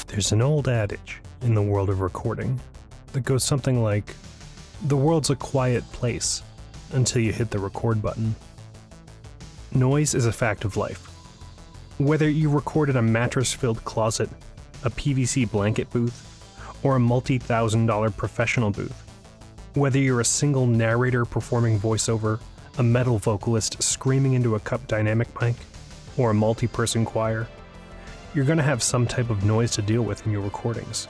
There's an old adage in the world of recording that goes something like, "The world's a quiet place until you hit the record button." Noise is a fact of life. Whether you record in a mattress-filled closet, a PVC blanket booth, or a multi-$1,000 professional booth, whether you're a single narrator performing voiceover, a metal vocalist screaming into a cup dynamic mic, or a multi-person choir, you're going to have some type of noise to deal with in your recordings.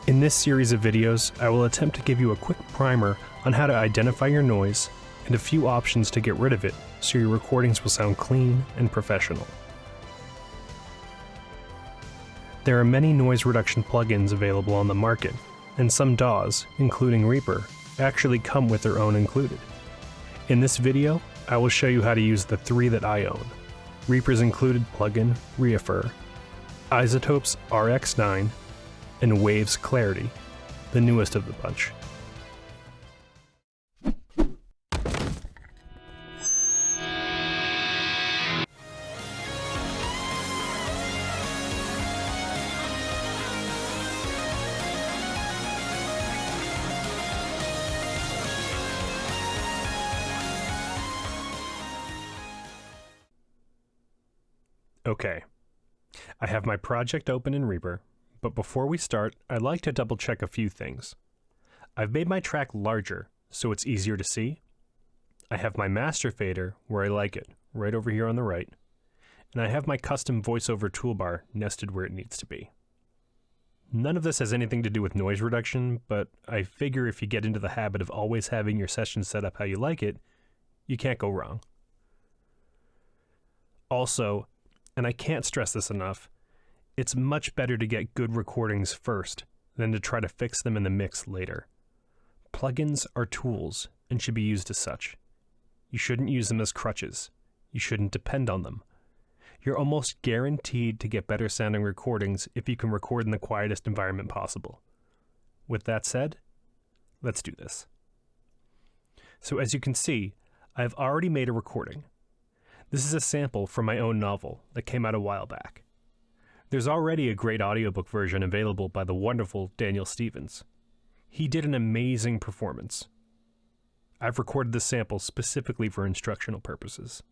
In this series of videos, I will attempt to give you a quick primer on how to identify your noise and a few options to get rid of it so your recordings will sound clean and professional. There are many noise reduction plugins available on the market, and some DAWs, including ReaFir, actually come with their own included. In this video, I will show you how to use the three that I own: ReaFir's included plugin, ReaFir, iZotope's RX9, and Wave's Clarity, the newest of the bunch. Okay, I have my project open in ReaFir, but before we start, I'd like to double check a few things. I've made my track larger so it's easier to see. I have my master fader where I like it, right over here on the right, and I have my custom voiceover toolbar nested where it needs to be. None of this has anything to do with noise reduction, but I figure if you get into the habit of always having your session set up how you like it, you can't go wrong. Also, and I can't stress this enough, it's much better to get good recordings first than to try to fix them in the mix later. Plugins are tools and should be used as such. You shouldn't use them as crutches. You shouldn't depend on them. You're almost guaranteed to get better sounding recordings if you can record in the quietest environment possible. With that said, let's do this. So as you can see, I've already made a recording. This is a sample from my own novel that came out a while back. There's already a great audiobook version available by the wonderful Daniel Stevens. He did an amazing performance. I've recorded this sample specifically for instructional purposes.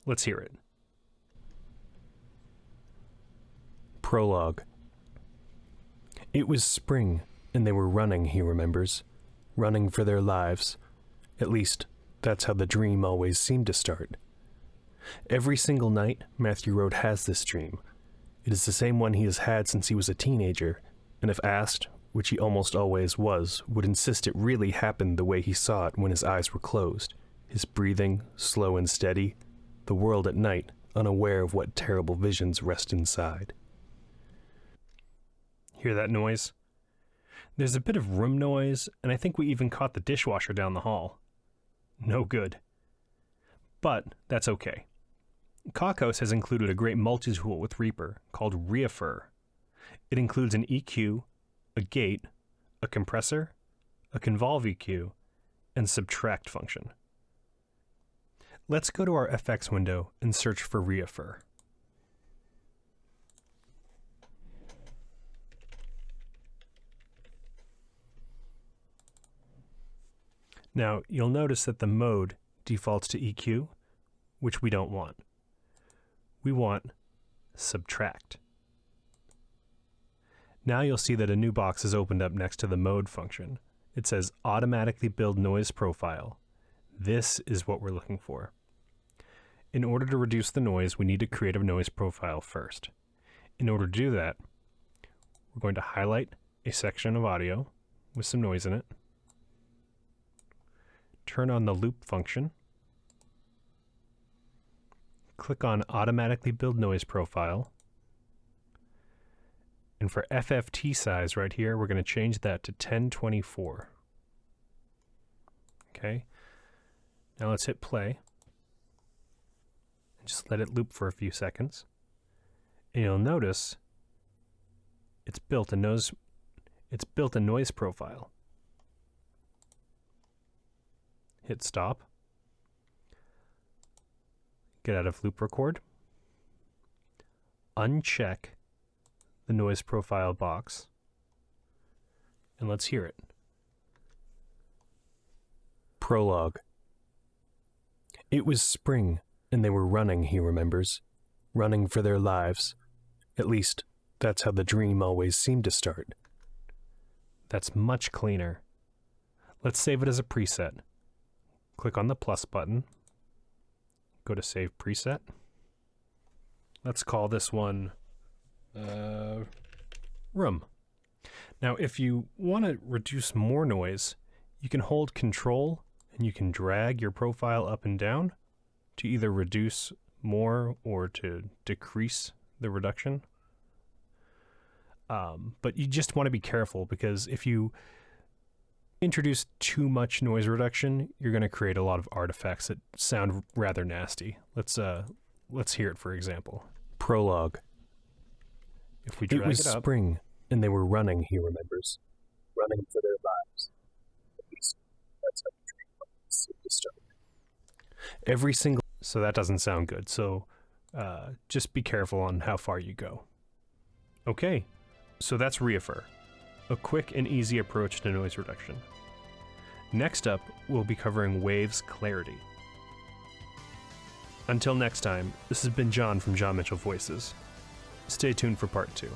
Let's hear it. Prologue. It was spring, and they were running, he remembers. Running for their lives. At least, that's how the dream always seemed to start. Every single night, Matthew Road has this dream. It is the same one he has had since he was a teenager, and if asked, which he almost always was, would insist it really happened the way he saw it when his eyes were closed, his breathing slow and steady, the world at night unaware of what terrible visions rest inside. Hear that noise? There's a bit of room noise, and I think we even caught the dishwasher down the hall. No good. But that's okay. Kakos has included a great multi-tool with ReaFir called ReaFir. It includes an EQ, a gate, a compressor, a convolve EQ, and subtract function. Let's go to our FX window and search for ReaFir. Now, you'll notice that the mode defaults to EQ, which we don't want. We want subtract. Now you'll see that a new box is opened up next to the mode function. It says automatically build noise profile. This is what we're looking for. In order to reduce the noise, we need to create a noise profile first. In order to do that, we're going to highlight a section of audio with some noise in it, turn on the loop function, click on Automatically Build Noise Profile, and for FFT size right here, we're going to change that to 1024. Okay, now let's hit play, and just let it loop for a few seconds, and you'll notice it's built a noise profile. Hit stop. Get out of loop record. Uncheck the noise profile box, and let's hear it. Prologue. It was spring, and they were running, he remembers. Running for their lives. At least, that's how the dream always seemed to start. That's much cleaner. Let's save it as a preset. Click on the plus button. Go to Save Preset. Let's call this one Room. Now, if you want to reduce more noise, you can hold Control and you can drag your profile up and down to either reduce more or to decrease the reduction. But you just want to be careful, because if you introduce too much noise reduction, you're going to create a lot of artifacts that sound rather nasty. Let's hear it, for example. Prologue. If we drag it was spring, and they were running, he remembers. Running for their lives. At least that's how the dream seemed to start. Every single... So that doesn't sound good, so just be careful on how far you go. Okay, so that's ReaFir, a quick and easy approach to noise reduction. Next up, we'll be covering Waves Clarity. Until next time, this has been John from John Mitchell Voices. Stay tuned for part 2.